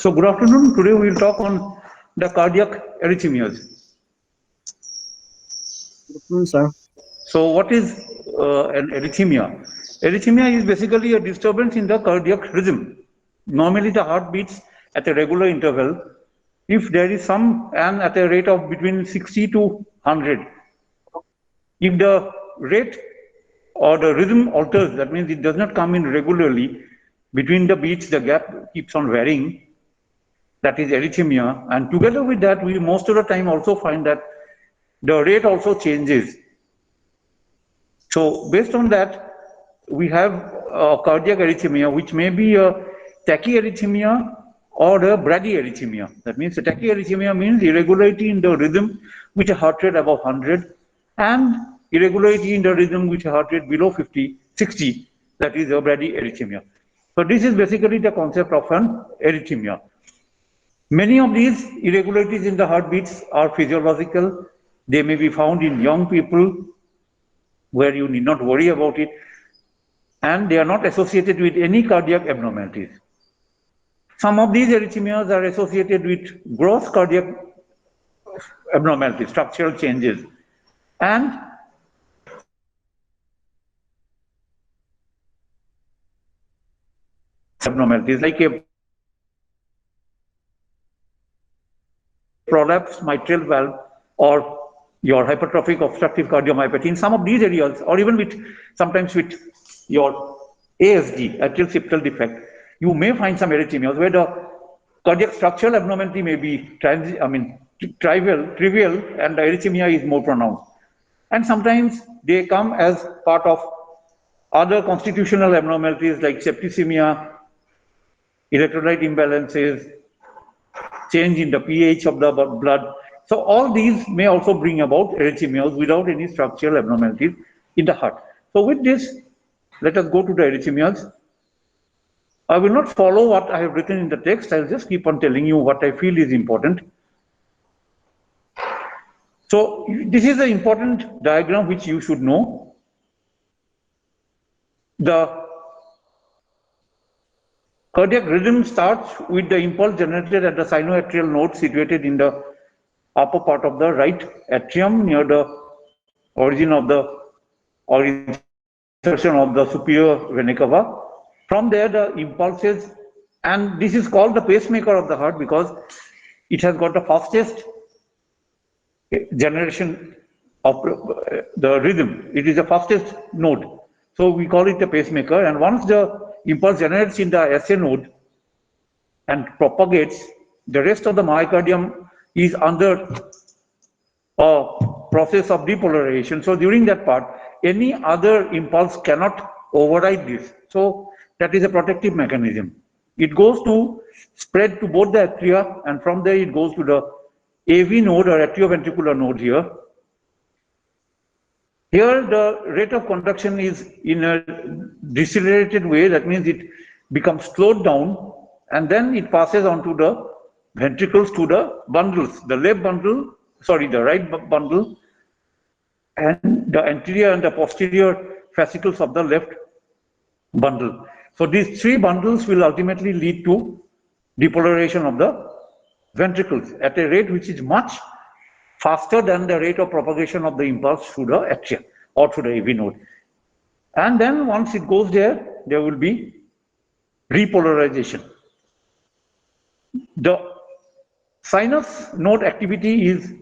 So good afternoon. Today we will talk on the cardiac arrhythmias. Good afternoon, sir. So what is an arrhythmia? Arrhythmia is basically a disturbance in the cardiac rhythm. Normally the heart beats at a regular interval. If there is some and at a rate of between 60 to 100. If the rate or the rhythm alters, that means it does not come in regularly. Between the beats, the gap keeps on varying. That is arrhythmia. And together with that, we most of the time also find that the rate also changes. So based on that, we have a cardiac arrhythmia, which may be a tachyarrhythmia or a bradyarrhythmia. That means a tachyarrhythmia means irregularity in the rhythm with a heart rate above 100 and irregularity in the rhythm with a heart rate below 50, 60. That is a bradyarrhythmia. So this is basically the concept of an arrhythmia. Many of these irregularities in the heartbeats are physiological. They may be found in young people where you need not worry about it, and they are not associated with any cardiac abnormalities. Some of these arrhythmias are associated with gross cardiac abnormalities, structural changes, and abnormalities like a prolapsed mitral valve or your hypertrophic obstructive cardiomyopathy in some of these areas, or even with sometimes with your ASD, atrial septal defect, you may find some arrhythmias where the cardiac structural abnormality may be trivial, and the arrhythmia is more pronounced. And sometimes they come as part of other constitutional abnormalities like septicemia, electrolyte imbalances, change in the pH of the blood. So all these may also bring about arrhythmias without any structural abnormalities in the heart. So with this, let us go to the arrhythmias. I will not follow what I have written in the text. I will just keep on telling you what I feel is important. So this is an important diagram which you should know. The cardiac rhythm starts with the impulse generated at the sinoatrial node situated in the upper part of the right atrium near the origin of the or insertion of the superior vena cava. From there, the impulses, and this is called the pacemaker of the heart because it has got the fastest generation of the rhythm. It is the fastest node. So we call it a pacemaker. And once the impulse generates in the SA node and propagates, the rest of the myocardium is under a process of depolarization. So during that part, any other impulse cannot override this. So that is a protective mechanism. It goes to spread to both the atria, and from there it goes to the AV node or atrioventricular node here. Here the rate of conduction is in a decelerated way. That means it becomes slowed down, and then it passes on to the ventricles, to the bundles, the left bundle, sorry, the right bundle, and the anterior and the posterior fascicles of the left bundle. So these three bundles will ultimately lead to depolarization of the ventricles at a rate which is much faster than the rate of propagation of the impulse through the atria or through the AV node. And then once it goes there, there will be repolarization. The sinus node activity is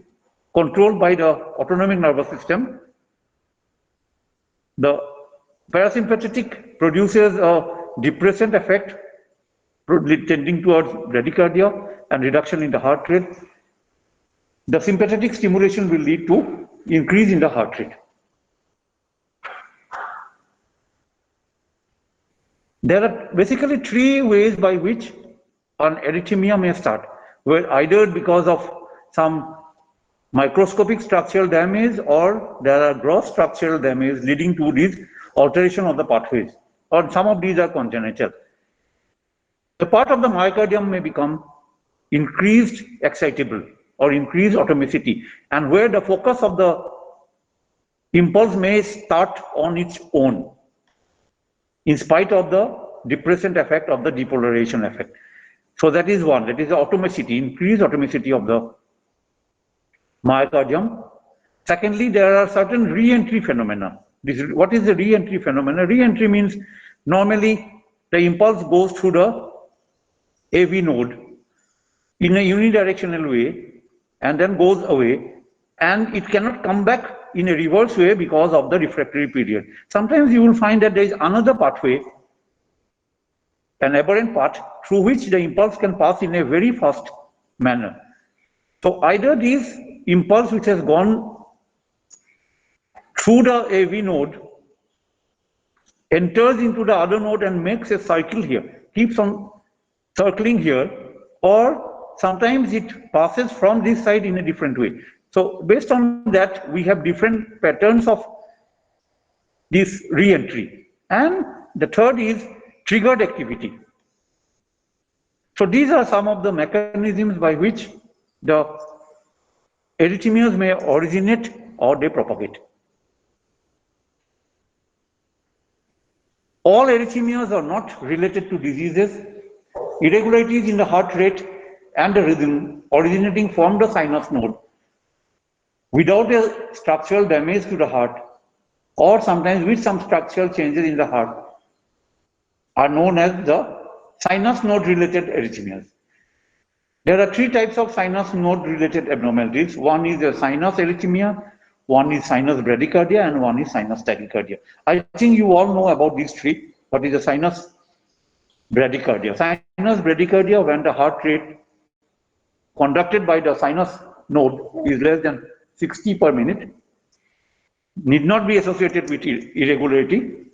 controlled by the autonomic nervous system. The parasympathetic produces a depressant effect tending towards bradycardia and reduction in the heart rate. The sympathetic stimulation will lead to increase in the heart rate. There are basically three ways by which an arrhythmia may start, where either because of some microscopic structural damage or there are gross structural damage leading to this alteration of the pathways, or some of these are congenital. The part of the myocardium may become increased excitable or increased atomicity, and where the focus of the impulse may start on its own in spite of the depressant effect of the depolarization effect. So that is one, that is the atomicity, increased atomicity of the myocardium. Secondly, there are certain re-entry phenomena. What is the re-entry phenomena? Re-entry means normally the impulse goes through the AV node in a unidirectional way and then goes away, and it cannot come back in a reverse way because of the refractory period. Sometimes you will find that there is another pathway, an aberrant path through which the impulse can pass in a very fast manner. So either this impulse which has gone through the AV node enters into the other node and makes a cycle here, keeps on circling here, or sometimes it passes from this side in a different way. So based on that, we have different patterns of this re-entry. And the third is triggered activity. So these are some of the mechanisms by which the arrhythmias may originate or they propagate. All arrhythmias are not related to diseases. Irregularities in the heart rate and the rhythm originating from the sinus node without a structural damage to the heart, or sometimes with some structural changes in the heart, are known as the sinus node related arrhythmias. There are three types of sinus node related abnormalities. One is a sinus arrhythmia, one is sinus bradycardia, and one is sinus tachycardia. I think you all know about these three. What is a sinus bradycardia? Sinus bradycardia, when the heart rate conducted by the sinus node is less than 60 per minute, need not be associated with irregularity.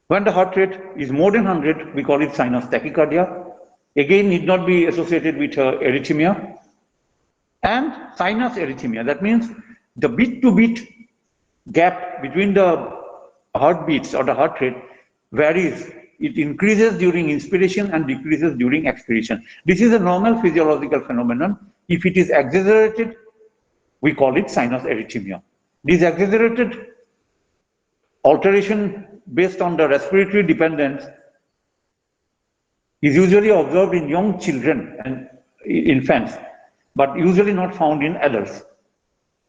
When the heart rate is more than 100, we call it sinus tachycardia. Again, need not be associated with arrhythmia. And sinus arrhythmia, that means the beat-to-beat gap between the heartbeats or the heart rate varies. It increases during inspiration and decreases during expiration. This is a normal physiological phenomenon. If it is exaggerated, we call it sinus arrhythmia. This exaggerated alteration based on the respiratory dependence is usually observed in young children and infants, but usually not found in adults.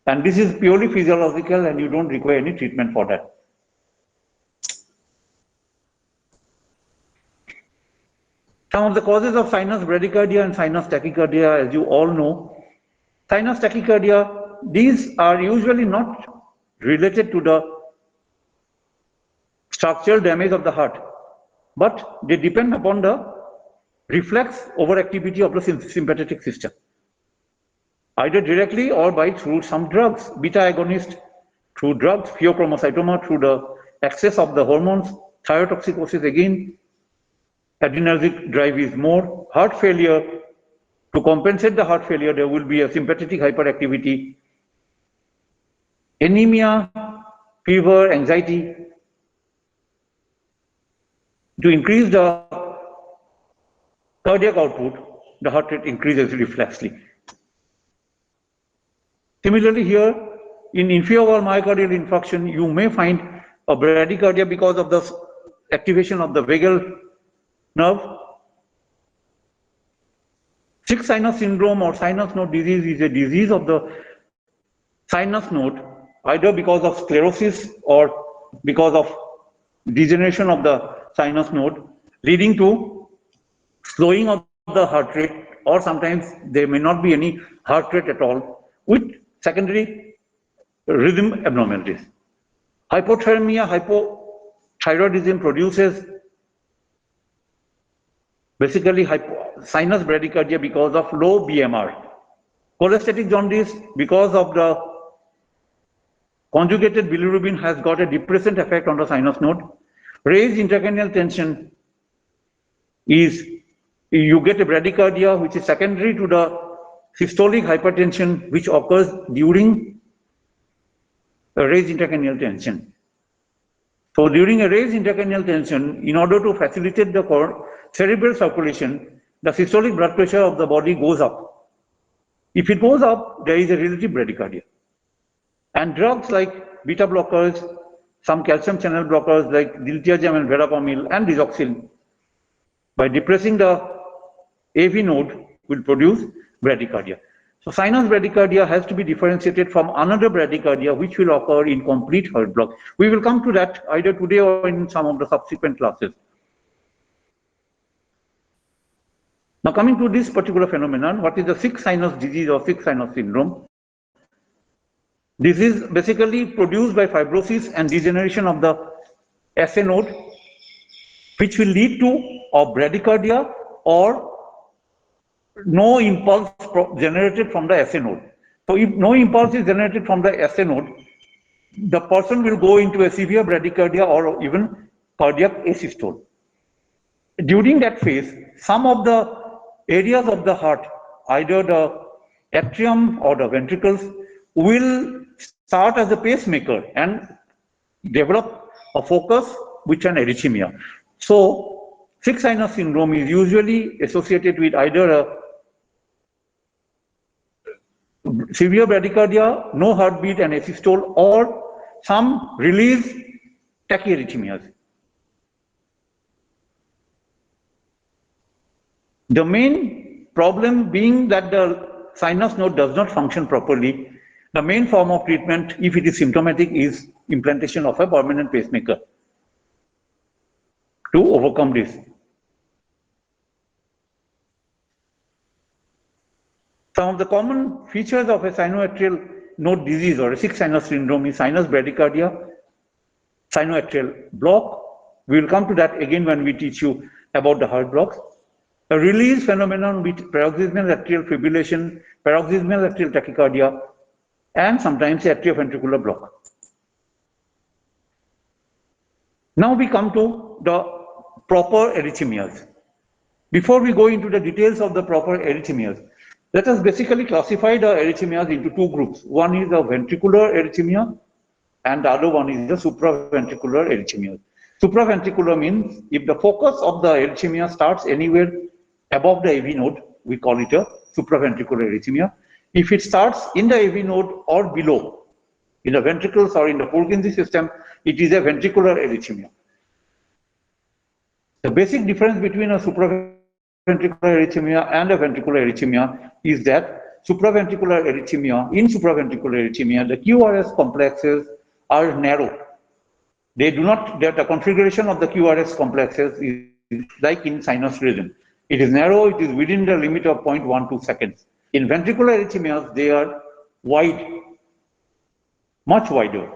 And this is purely physiological and you don't require any treatment for that. Some of the causes of sinus bradycardia and sinus tachycardia, as you all know. Sinus tachycardia, these are usually not related to the structural damage of the heart, but they depend upon the reflex overactivity of the sympathetic system, either directly or by through some drugs, beta agonist, through drugs, pheochromocytoma, through the excess of the hormones, thyrotoxicosis again, adrenergic drive is more, heart failure. To compensate the heart failure, there will be a sympathetic hyperactivity, anemia, fever, anxiety. To increase the cardiac output, the heart rate increases reflexly. Similarly here, in inferior wall myocardial infarction, you may find a bradycardia because of the activation of the vagal nerve. Sixth sinus syndrome or sinus node disease is a disease of the sinus node, either because of sclerosis or because of degeneration of the sinus node, leading to slowing of the heart rate, or sometimes there may not be any heart rate at all, with secondary rhythm abnormalities. Hypothermia, hypothyroidism produces basically sinus bradycardia because of low BMR. Cholestatic jaundice, because of the conjugated bilirubin, has got a depressant effect on the sinus node. Raised intracranial tension is, you get a bradycardia which is secondary to the systolic hypertension which occurs during a raised intracranial tension. So during a raised intracranial tension, in order to facilitate the cerebral circulation, the systolic blood pressure of the body goes up. If it goes up, there is a relative bradycardia. And drugs like beta blockers, some calcium channel blockers like diltiazem and verapamil and digoxin by depressing the AV node will produce bradycardia. So sinus bradycardia has to be differentiated from another bradycardia which will occur in complete heart block. We will come to that either today or in some of the subsequent classes. Now coming to this particular phenomenon, what is the sick sinus disease or sick sinus syndrome? This is basically produced by fibrosis and degeneration of the SA node, which will lead to a bradycardia or no impulse generated from the SA node. So if no impulse is generated from the SA node, the person will go into a severe bradycardia or even cardiac asystole. During that phase, some of the areas of the heart, either the atrium or the ventricles, will start as a pacemaker and develop a focus with an arrhythmia. So sick sinus syndrome is usually associated with either a severe bradycardia, no heartbeat and asystole, or some release tachyarrhythmias. The main problem being that the sinus node does not function properly. The main form of treatment, if it is symptomatic, is implantation of a permanent pacemaker to overcome this. Some of the common features of a sinoatrial node disease or a sick sinus syndrome is sinus bradycardia, sinoatrial block. We will come to that again when we teach you about the heart blocks. A release phenomenon with paroxysmal atrial fibrillation, paroxysmal atrial tachycardia, and sometimes atrioventricular block. Now we come to the proper arrhythmias. Before we go into the details of the proper arrhythmias, let us basically classify the arrhythmias into two groups. One is the ventricular arrhythmia and the other one is the supraventricular arrhythmia. Supraventricular means if the focus of the arrhythmia starts anywhere above the AV node, we call it a supraventricular arrhythmia. If it starts in the AV node or below, in the ventricles or in the Purkinje system, it is a ventricular arrhythmia. The basic difference between a supraventricular arrhythmia and a ventricular arrhythmia is that supraventricular arrhythmia, in supraventricular arrhythmia, the QRS complexes are narrow. They do not, the configuration of the QRS complexes is like in sinus rhythm. It is narrow, it is within the limit of 0.12 seconds. In ventricular arrhythmias, they are wide, much wider.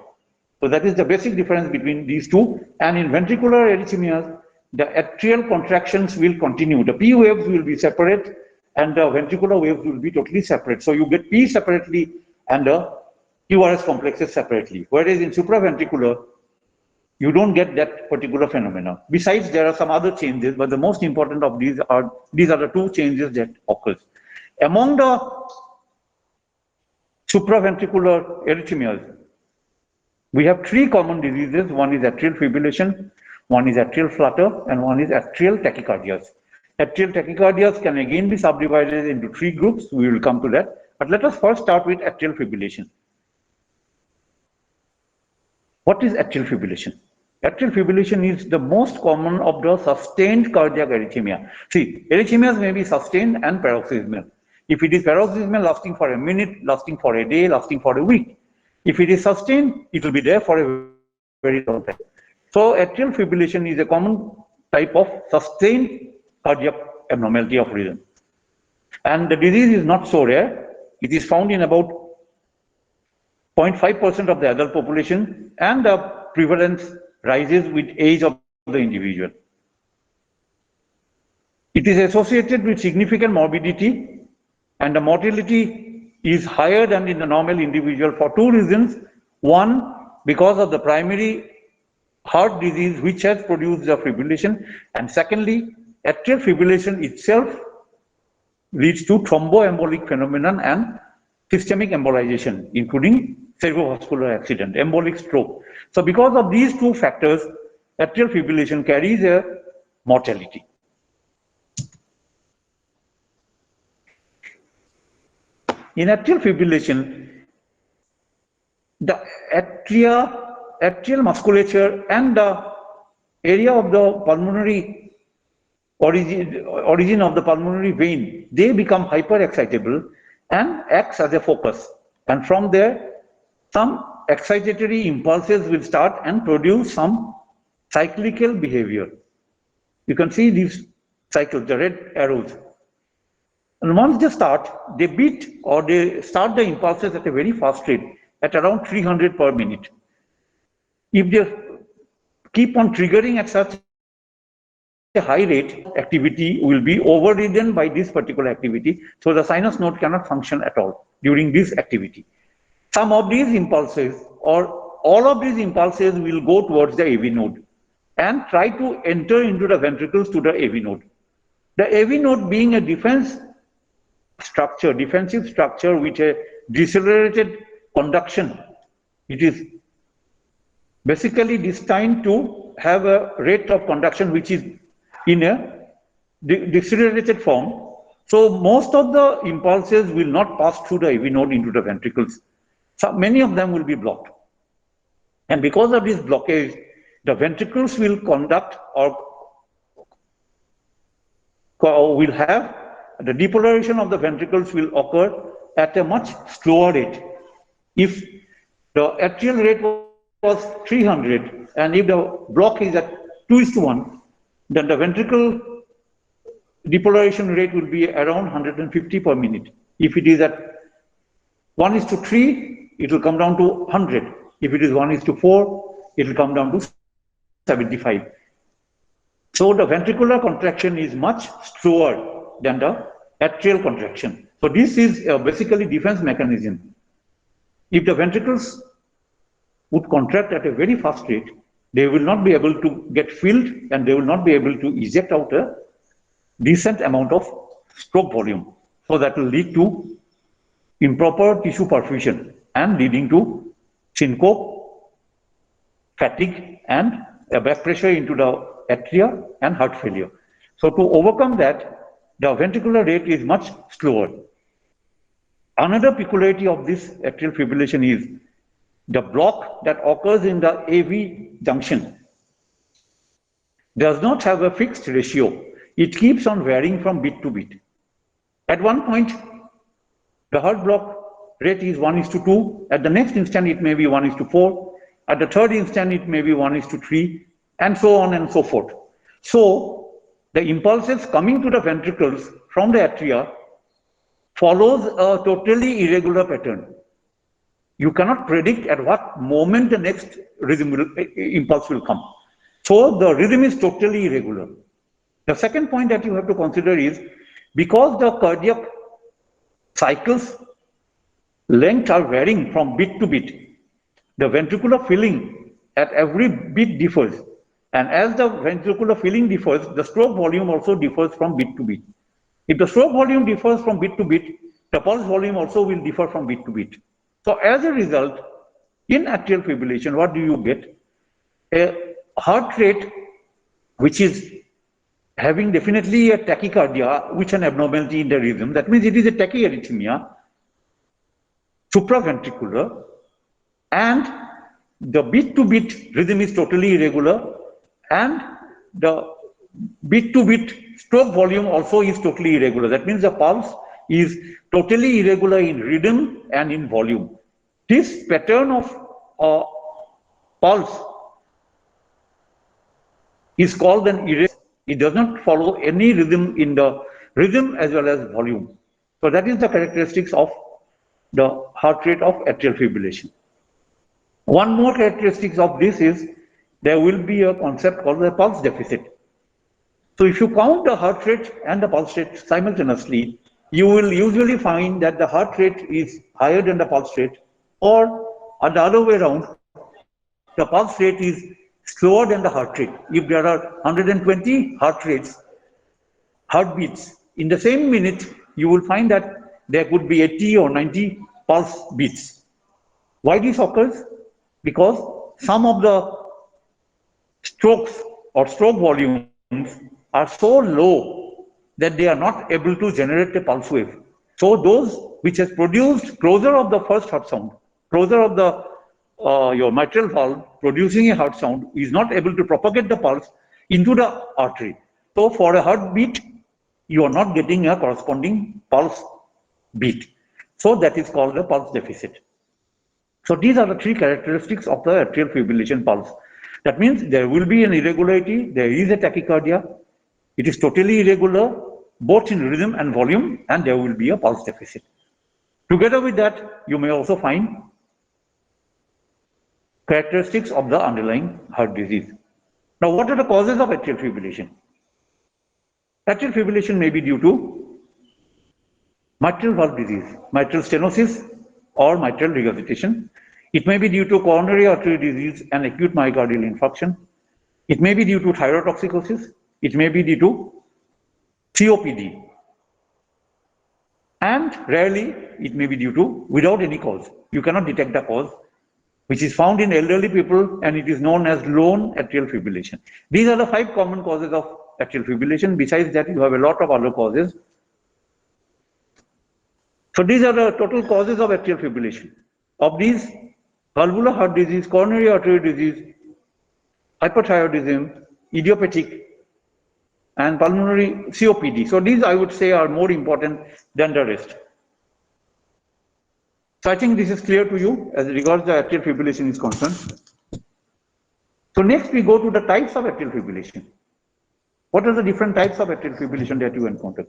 So that is the basic difference between these two. And in ventricular arrhythmias, the atrial contractions will continue. The P waves will be separate and the ventricular waves will be totally separate. So you get P separately and the QRS complexes separately. Whereas in supraventricular, you don't get that particular phenomena. Besides, there are some other changes, but the most important of these are the two changes that occurs. Among the supraventricular arrhythmias, we have three common diseases. One is atrial fibrillation, one is atrial flutter, and one is atrial tachycardias. Atrial tachycardias can again be subdivided into three groups. We will come to that. But let us first start with atrial fibrillation. What is atrial fibrillation? Atrial fibrillation is the most common of the sustained cardiac arrhythmia. See, arrhythmias may be sustained and paroxysmal. If it is paroxysmal, lasting for a minute, lasting for a day, lasting for a week. If it is sustained, it will be there for a very long time. So atrial fibrillation is a common type of sustained cardiac abnormality of rhythm. And the disease is not so rare. It is found in about 0.5% of the adult population, and the prevalence rises with age of the individual. It is associated with significant morbidity, and the mortality is higher than in the normal individual for two reasons. One, because of the primary heart disease which has produced the fibrillation, and secondly, atrial fibrillation itself leads to thromboembolic phenomenon and systemic embolization, including cerebrovascular accident, embolic stroke. So because of these two factors, atrial fibrillation carries a mortality. In atrial fibrillation, the atrial musculature and the area of the pulmonary origin of the pulmonary vein, they become hyperexcitable and acts as a focus. And from there, some excitatory impulses will start and produce some cyclical behavior. You can see these cycles, the red arrows. And once they start, they beat or they start the impulses at a very fast rate, at around 300 per minute. If they keep on triggering at such a high rate, activity will be overridden by this particular activity. So the sinus node cannot function at all during this activity. Some of these impulses or all of these impulses will go towards the AV node and try to enter into the ventricles to the AV node. The AV node being a defensive structure with a decelerated conduction, it is basically destined to have a rate of conduction which is in a decelerated form. So most of the impulses will not pass through the AV node into the ventricles. So many of them will be blocked. And because of this blockage, the ventricles will conduct or will have the depolarization of the ventricles will occur at a much slower rate. If the atrial rate was 300 and if the block is at 2:1, then the ventricle depolarization rate will be around 150 per minute. If it is at 1:3, it will come down to 100. If it is 1:4, it will come down to 75. So the ventricular contraction is much slower than the atrial contraction. So this is basically defense mechanism. If the ventricles would contract at a very fast rate, they will not be able to get filled and they will not be able to eject out a decent amount of stroke volume. So that will lead to improper tissue perfusion and leading to syncope, fatigue, and a back pressure into the atria and heart failure. So to overcome that, the ventricular rate is much slower. Another peculiarity of this atrial fibrillation is the block that occurs in the AV junction does not have a fixed ratio. It keeps on varying from beat to beat. At one point, the heart block rate is 1:2. At the next instant, it may be 1:4. At the third instant, it may be 1:3, and so on and so forth. So the impulses coming to the ventricles from the atria follows a totally irregular pattern. You cannot predict at what moment the next impulse will come. So the rhythm is totally irregular. The second point that you have to consider is because the cardiac cycles length are varying from beat to beat, the ventricular filling at every beat differs. And as the ventricular filling differs, the stroke volume also differs from beat to beat. If the stroke volume differs from beat to beat, the pulse volume also will differ from beat to beat. So as a result, in atrial fibrillation, what do you get? A heart rate which is having definitely a tachycardia, which is an abnormality in the rhythm. That means it is a tachyarrhythmia, supraventricular, and the beat-to-beat rhythm is totally irregular, and the beat-to-beat stroke volume also is totally irregular. That means the pulse is totally irregular in rhythm and in volume. This pattern of pulse is called an irregular. It does not follow any rhythm in the rhythm as well as volume. So that is the characteristics of the heart rate of atrial fibrillation. One more characteristic of this is there will be a concept called the pulse deficit. So if you count the heart rate and the pulse rate simultaneously, you will usually find that the heart rate is higher than the pulse rate, or the other way around, the pulse rate is slower than the heart rate. If there are 120 heartbeats, in the same minute, you will find that there could be 80 or 90 pulse beats. Why this occurs? Because some of the strokes or stroke volumes are so low that they are not able to generate a pulse wave. So those which has produced closer of the first heart sound, closer of the your mitral valve producing a heart sound is not able to propagate the pulse into the artery. So for a heartbeat, you are not getting a corresponding pulse beat. So that is called a pulse deficit. So these are the three characteristics of the atrial fibrillation pulse. That means there will be an irregularity, there is a tachycardia, it is totally irregular, both in rhythm and volume, and there will be a pulse deficit. Together with that, you may also find characteristics of the underlying heart disease. Now, what are the causes of atrial fibrillation? Atrial fibrillation may be due to mitral valve disease, mitral stenosis, or mitral regurgitation. It may be due to coronary artery disease and acute myocardial infarction. It may be due to thyrotoxicosis. It may be due to COPD. And rarely, it may be due to without any cause. You cannot detect the cause, which is found in elderly people, and it is known as lone atrial fibrillation. These are the 5 common causes of atrial fibrillation. Besides that, you have a lot of other causes. So these are the total causes of atrial fibrillation. Of these, valvular heart disease, coronary artery disease, hyperthyroidism, idiopathic, and pulmonary COPD. So these I would say are more important than the rest. So I think this is clear to you as regards the atrial fibrillation is concerned. So next we go to the types of atrial fibrillation. What are the different types of atrial fibrillation that you encounter?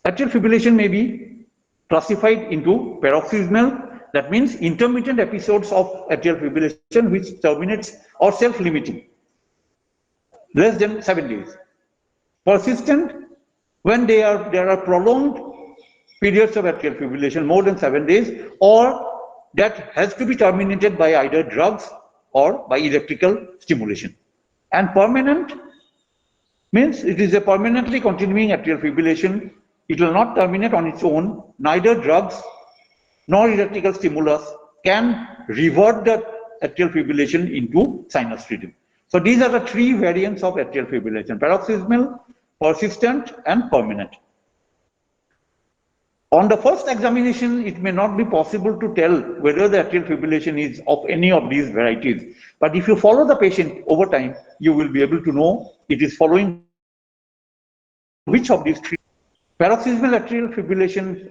Atrial fibrillation may be classified into paroxysmal, that means intermittent episodes of atrial fibrillation which terminates or self-limiting, less than 7 days. Persistent, when there are prolonged periods of atrial fibrillation more than 7 days, or that has to be terminated by either drugs or by electrical stimulation. And permanent means it is a permanently continuing atrial fibrillation. It will not terminate on its own. Neither drugs nor electrical stimulus can revert the atrial fibrillation into sinus rhythm. So these are the 3 variants of atrial fibrillation: paroxysmal, persistent, and permanent. On the first examination, it may not be possible to tell whether the atrial fibrillation is of any of these varieties. But if you follow the patient over time, you will be able to know it is following which of these 3. Paroxysmal atrial fibrillation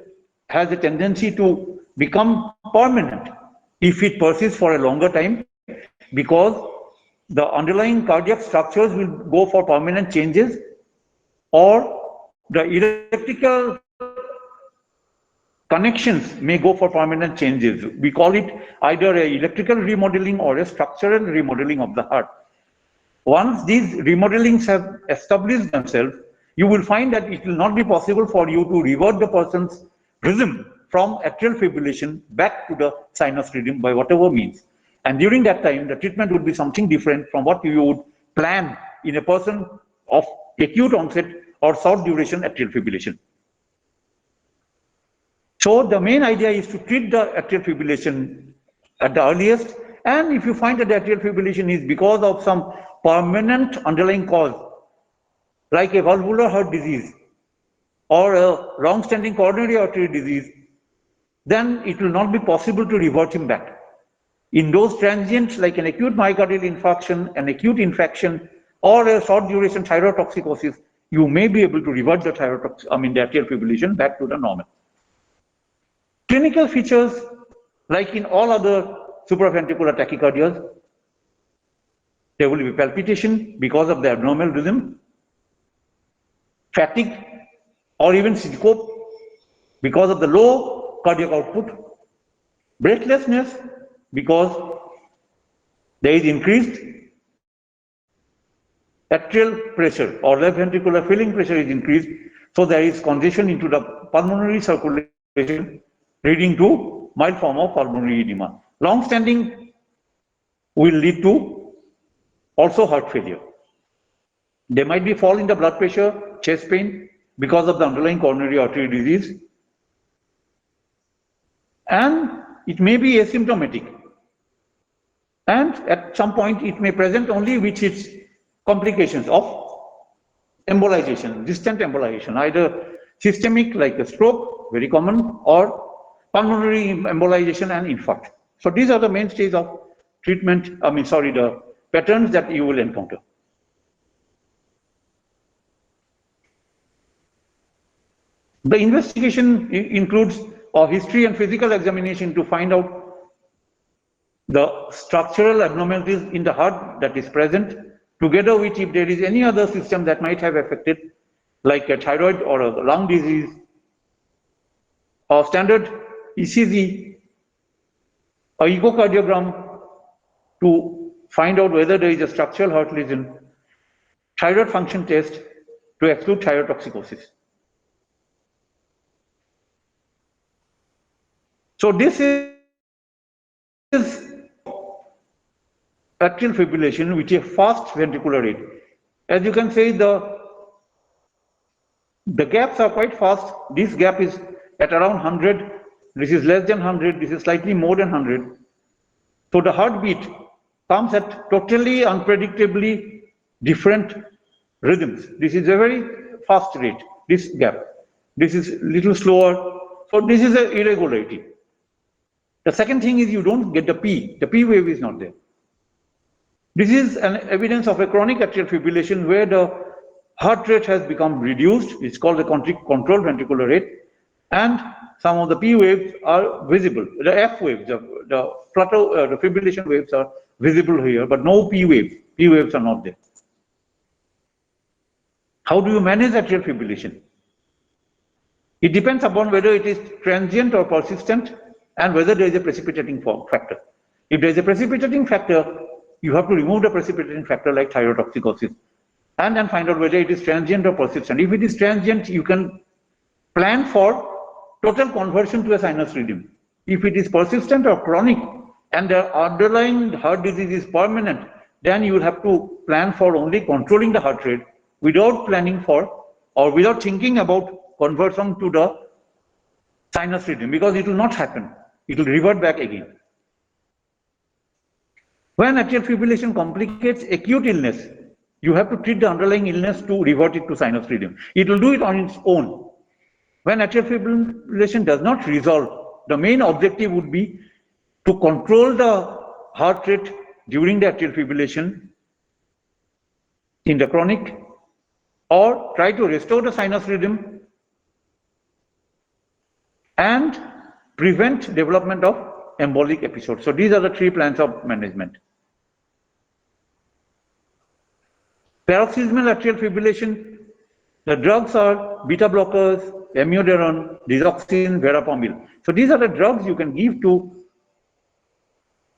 has a tendency to become permanent if it persists for a longer time, because the underlying cardiac structures will go for permanent changes, or the electrical connections may go for permanent changes. We call it either an electrical remodeling or a structural remodeling of the heart. Once these remodelings have established themselves, you will find that it will not be possible for you to revert the person's rhythm from atrial fibrillation back to the sinus rhythm by whatever means. And during that time, the treatment would be something different from what you would plan in a person of acute onset or short duration atrial fibrillation. So the main idea is to treat the atrial fibrillation at the earliest, and if you find that the atrial fibrillation is because of some permanent underlying cause, like a valvular heart disease or a long-standing coronary artery disease, then it will not be possible to revert him back. In those transients like an acute myocardial infarction, an acute infection, or a short duration thyrotoxicosis, you may be able to revert the atrial fibrillation back to the normal. Clinical features, like in all other supraventricular tachycardias, there will be palpitation because of the abnormal rhythm, fatigue, or even syncope because of the low cardiac output, breathlessness because there is increased atrial pressure or left ventricular filling pressure is increased, so there is congestion into the pulmonary circulation, leading to mild form of pulmonary edema. Long-standing will lead to also heart failure. There might be fall in the blood pressure, chest pain because of the underlying coronary artery disease, and it may be asymptomatic. And at some point, it may present only with its complications of embolization, distant embolization, either systemic like a stroke, very common, or pulmonary embolization and infarct. So these are the mainstays of treatment, the patterns that you will encounter. The investigation includes a history and physical examination to find out the structural abnormalities in the heart that is present, together with if there is any other system that might have affected, like a thyroid or a lung disease, or standard ECG, a echocardiogram to find out whether there is a structural heart lesion, thyroid function test to exclude thyrotoxicosis. So this is atrial fibrillation with a fast ventricular rate. As you can see, the gaps are quite fast. This gap is at around 100. This is less than 100. This is slightly more than 100. So the heartbeat comes at totally unpredictably different rhythms. This is a very fast rate, this gap. This is little slower. So this is an irregularity. The second thing is you don't get the P. The P wave is not there. This is an evidence of a chronic atrial fibrillation where the heart rate has become reduced. It's called the controlled ventricular rate. And some of the P waves are visible. The F waves, the flutter, the fibrillation waves are visible here, but no P waves. P waves are not there. How do you manage atrial fibrillation? It depends upon whether it is transient or persistent and whether there is a precipitating factor. If there is a precipitating factor, you have to remove the precipitating factor like thyrotoxicosis and then find out whether it is transient or persistent. If it is transient, you can plan for total conversion to a sinus rhythm. If it is persistent or chronic and the underlying heart disease is permanent, then you will have to plan for only controlling the heart rate without planning for or without thinking about conversion to the sinus rhythm, because it will not happen. It will revert back again. When atrial fibrillation complicates acute illness, you have to treat the underlying illness to revert it to sinus rhythm. It will do it on its own. When atrial fibrillation does not resolve, the main objective would be to control the heart rate during the atrial fibrillation in the chronic, or try to restore the sinus rhythm and prevent development of embolic episodes. So these are the three plans of management. Paroxysmal atrial fibrillation, the drugs are beta blockers, amiodarone, digoxin, verapamil. So these are the drugs you can give to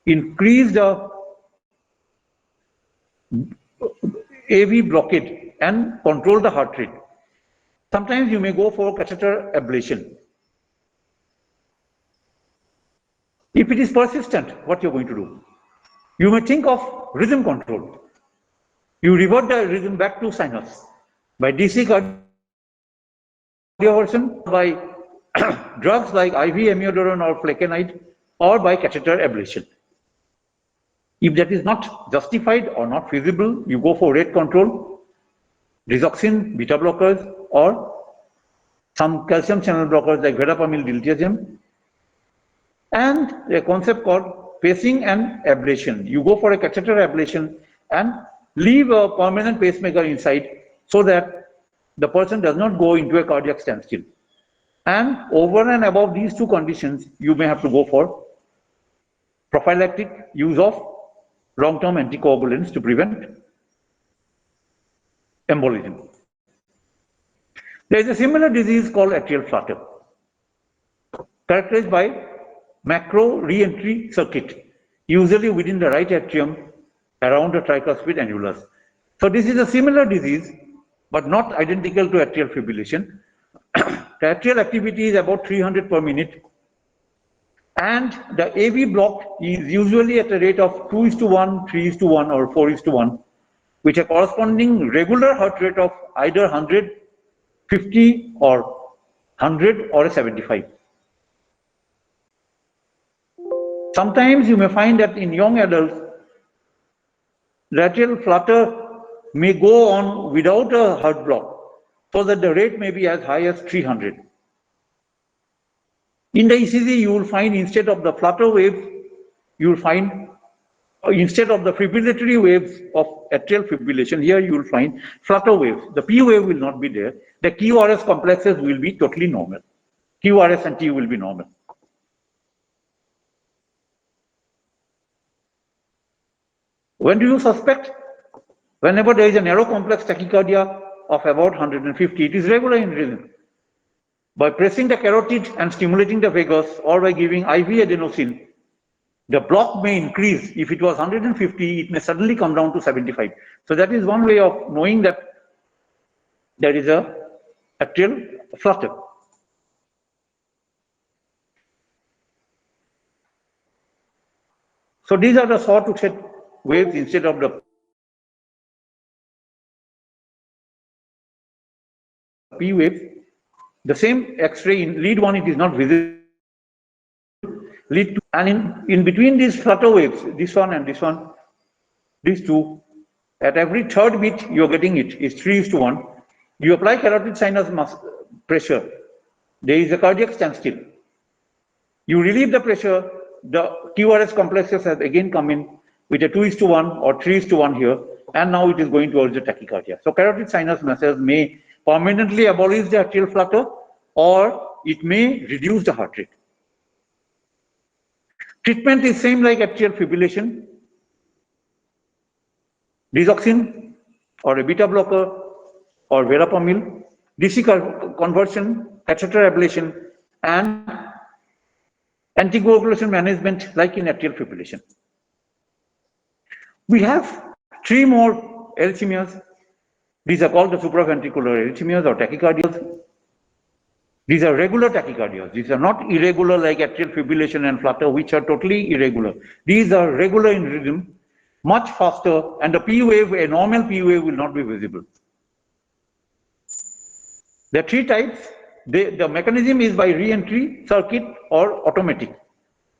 increase the AV blockade and control the heart rate. Sometimes you may go for catheter ablation. If it is persistent, what you're going to do? You may think of rhythm control. You revert the rhythm back to sinus by DC cardioversion, by drugs like IV amiodarone or flecainide, or by catheter ablation. If that is not justified or not feasible, you go for rate control, digoxin, beta blockers, or some calcium channel blockers like verapamil, diltiazem, and a concept called pacing and ablation. You go for a catheter ablation and leave a permanent pacemaker inside so that the person does not go into a cardiac standstill. And over and above these two conditions, you may have to go for prophylactic use of long-term anticoagulants to prevent embolism. There is a similar disease called atrial flutter, characterized by macro re-entry circuit, usually within the right atrium around the tricuspid annulus. So this is a similar disease, but not identical to atrial fibrillation. The atrial activity is about 300 per minute, and the AV block is usually at a rate of 2:1, 3:1, or 4:1, with a corresponding regular heart rate of either 100, 50, or 100, or a 75. Sometimes you may find that in young adults, the atrial flutter may go on without a heart block, so that the rate may be as high as 300. In the ECG, you will find instead of the flutter wave, you will find instead of the fibrillatory waves of atrial fibrillation, here you will find flutter waves. The P wave will not be there. The QRS complexes will be totally normal. QRS and T will be normal. When do you suspect? Whenever there is a narrow complex tachycardia of about 150, it is regular in rhythm. By pressing the carotid and stimulating the vagus, or by giving IV adenosine, the block may increase. If it was 150, it may suddenly come down to 75. So that is one way of knowing that there is a atrial flutter. So these are the saw-tooth waves instead of the P waves. The same X-ray in lead 1, it is not visible. Lead 2, and in between these flutter waves, this one and this one, these two, at every third beat you are getting it is 3:1. You apply carotid sinus pressure, there is a cardiac standstill. You relieve the pressure, the QRS complexes have again come in with a 2:1 or 3:1 here, and now it is going towards the tachycardia. So carotid sinus massage may permanently abolish the atrial flutter, or it may reduce the heart rate. Treatment is same like atrial fibrillation. Digoxin or a beta blocker or verapamil, DC conversion, catheter ablation, and anticoagulation management like in atrial fibrillation. We have 3 more arrhythmias. These are called the supraventricular arrhythmias or tachycardias. These are regular tachycardias. These are not irregular like atrial fibrillation and flutter, which are totally irregular. These are regular in rhythm, much faster, and the P wave, a normal P wave, will not be visible. There are 3 types. The mechanism is by re-entry, circuit, or automatic.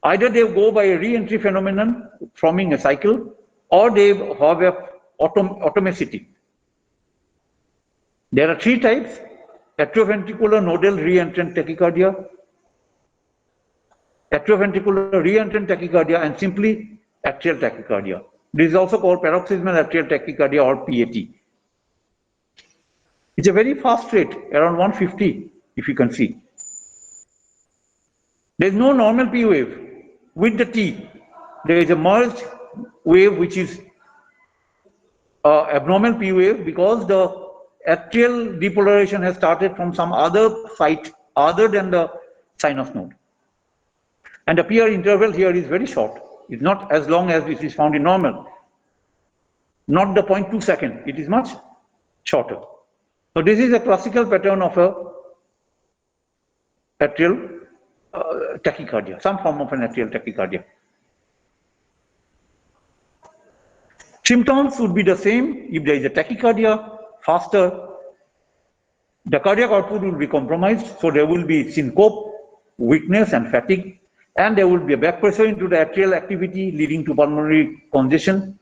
Either they go by a re-entry phenomenon, forming a cycle, or they have a automicity. There are 3 types: atrioventricular nodal re-entrant tachycardia, atrioventricular re-entrant tachycardia, and simply atrial tachycardia. This is also called paroxysmal atrial tachycardia or PAT. It's a very fast rate, around 150, if you can see. There is no normal P wave. With the T, there is a merged wave, which is abnormal P wave, because the atrial depolarization has started from some other site other than the sinus node. And the PR interval here is very short. It's not as long as it is found in normal. Not the 0.2 second. It is much shorter. So this is a classical pattern of a atrial tachycardia, some form of an atrial tachycardia. Symptoms would be the same. If there is a tachycardia, faster, the cardiac output will be compromised, so there will be syncope, weakness, and fatigue, and there will be a back pressure into the atrial activity leading to pulmonary congestion.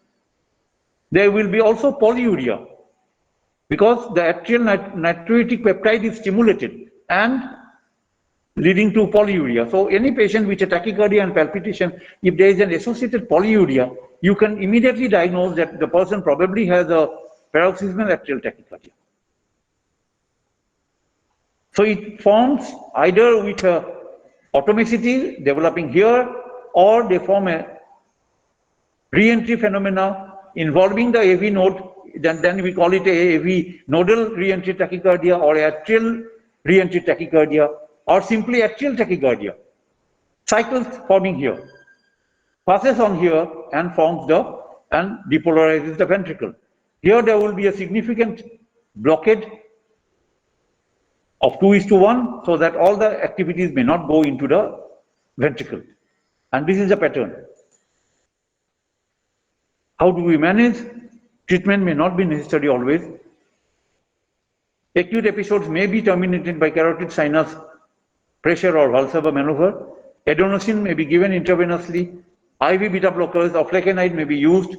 There will be also polyuria, because the atrial natriuretic peptide is stimulated and leading to polyuria. So any patient with a tachycardia and palpitation, if there is an associated polyuria, you can immediately diagnose that the person probably has a paroxysmal atrial tachycardia. So it forms either with a automicity developing here, or they form a re-entry phenomena involving the AV node. Then we call it a AV nodal re-entry tachycardia, or atrial re-entry tachycardia, or simply atrial tachycardia. Cycles forming here, passes on here and forms and depolarizes the ventricle. Here there will be a significant blockade of 2:1, so that all the activities may not go into the ventricle. And this is the pattern. How do we manage? Treatment may not be necessary always. Acute episodes may be terminated by carotid sinus pressure or Valsalva maneuver. Adenosine may be given intravenously. IV beta blockers or flecainide may be used.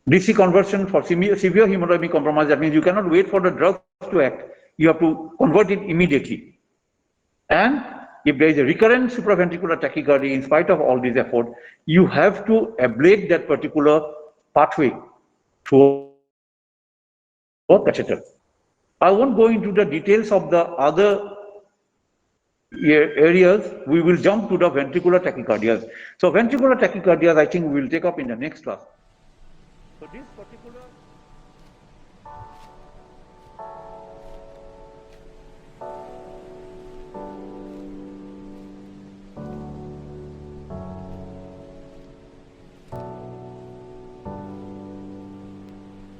DC conversion for severe hemodynamic compromise, that means you cannot wait for the drugs to act. You have to convert it immediately. And if there is a recurrent supraventricular tachycardia, in spite of all this effort, you have to ablate that particular pathway through a catheter. I won't go into the details of the other areas. We will jump to the ventricular tachycardias. So ventricular tachycardias, I think we will take up in the next class. So this particular